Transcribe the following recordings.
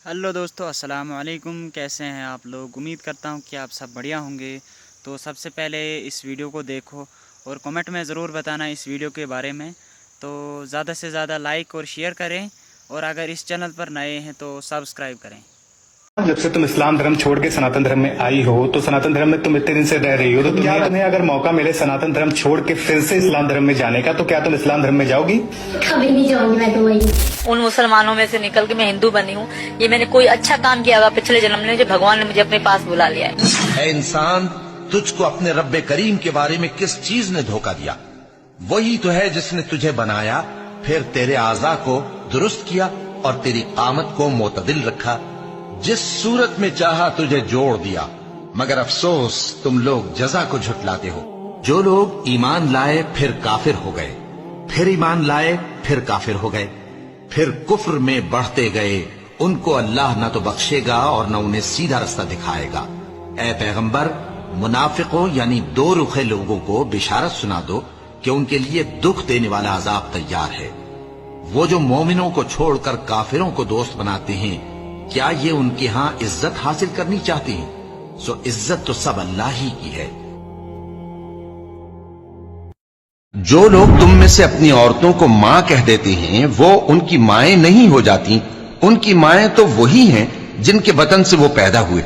Hello दोस्तों, अस्सलाम वालेकुम। कैसे हैं आप लोग? उम्मीद करता हूं कि आप सब बढ़िया होंगे। तो सबसे पहले इस वीडियो को देखो और कमेंट में ज़रूर बताना इस वीडियो के बारे में। तो ज़्यादा से ज़्यादा लाइक और शेयर करें, और अगर इस चैनल पर नए हैं तो सब्सक्राइब करें। जब से तुम इस्लाम धर्म छोड़ के सनातन धर्म में आई हो, तो सनातन धर्म में तुम इतने दिन से रह रही हो, तो तुम्हें अगर मौका मिले सनातन धर्म छोड़ के फिर से इस्लाम धर्म में जाने का, तो क्या तुम इस्लाम धर्म में जाओगी? कभी नहीं जाऊंगी मैं तो। वही उन मुसलमानों में से निकल के मैं हिंदू बनी हूँ। ये मैंने कोई अच्छा काम किया हुआ पिछले जन्म में, जो भगवान ने मुझे अपने पास बुला लिया है। ऐ इंसान, तुझको अपने रब्बे करीम के बारे में किस चीज ने धोखा दिया? वही तो है जिसने तुझे बनाया, फिर तेरे आज़ा को दुरुस्त किया और तेरी कामत को मोतदिल रखा। जिस सूरत में चाहा तुझे जोड़ दिया, मगर अफसोस तुम लोग जजा को झुटलाते हो। जो लोग ईमान लाए फिर काफिर हो गए, फिर ईमान लाए फिर काफिर हो गए, फिर कुफ्र में बढ़ते गए, उनको अल्लाह न तो बख्शेगा और न उन्हें सीधा रास्ता दिखाएगा। ऐ पैगंबर, मुनाफिकों यानी दो रुखे लोगों को बिशारत सुना दो कि उनके लिए दुख देने वाला अजाब तैयार है। वो जो मोमिनों को छोड़कर काफिरों को दोस्त बनाते हैं, क्या ये उनके यहाँ इज्जत हासिल करनी चाहते हैं? सो इज्जत तो सब अल्लाह ही की है। जो लोग तुम में से अपनी औरतों को मां कह देते हैं, वो उनकी माएं नहीं हो जाती। उनकी माएं तो वही हैं जिनके बतन से वो पैदा हुए।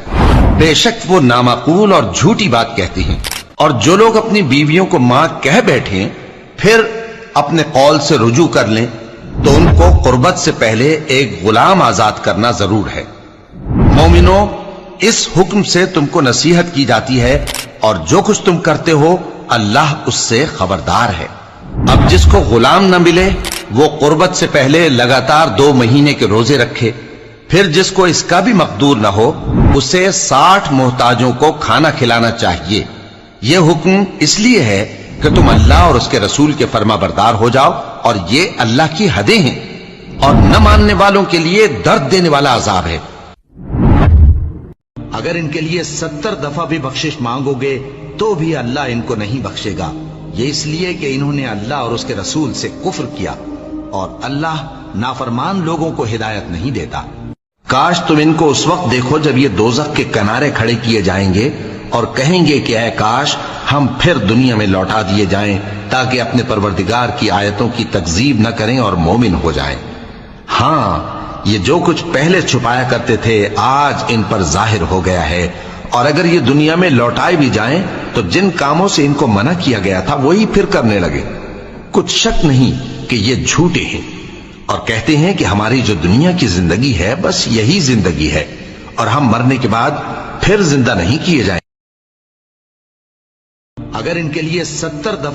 बेशक वो नामाकूल और झूठी बात कहते हैं। और जो लोग अपनी बीवियों को मां कह बैठे फिर अपने कौल से रुजू कर लें, तो उनको कुर्बत से पहले एक गुलाम आजाद करना जरूर है। मोमिनो, इस हुक्म से तुमको नसीहत की जाती है, और जो कुछ तुम करते हो अल्लाह उससे खबरदार है। अब जिसको गुलाम न मिले, वो कुर्बत से पहले लगातार 2 महीने के रोजे रखे। फिर जिसको इसका भी मकदूर न हो, उसे 60 मोहताजों को खाना खिलाना चाहिए। यह हुक्म इसलिए है कि तुम अल्लाह और उसके रसूल के फर्मा बरदार हो जाओ, और ये अल्लाह की हदें हैं। और न मानने वालों के लिए दर्द देने वाला अजाब है। अगर इनके लिए 70 दफा भी बख्शिश मांगोगे तो भी अल्लाह इनको नहीं बख्शेगा। ये इसलिए कि इन्होंने अल्लाह और उसके रसूल से कुफ्र किया, और अल्लाह नाफरमान लोगों को हिदायत नहीं देता। काश तुम इनको उस वक्त देखो जब ये दोज़ख के किनारे खड़े किए जाएंगे और कहेंगे कि ऐ काश हम फिर दुनिया में लौटा दिए जाएं, ताकि अपने परवरदिगार की आयतों की तकजीब न करें और मोमिन हो जाएं। हाँ, ये जो कुछ पहले छुपाया करते थे आज इन पर जाहिर हो गया है। और अगर ये दुनिया में लौटाए भी जाएं, तो जिन कामों से इनको मना किया गया था वही फिर करने लगे। कुछ शक नहीं कि ये झूठे हैं, और कहते हैं कि हमारी जो दुनिया की जिंदगी है बस यही जिंदगी है, और हम मरने के बाद फिर जिंदा नहीं किए जाएं। अगर इनके लिए 70 दफा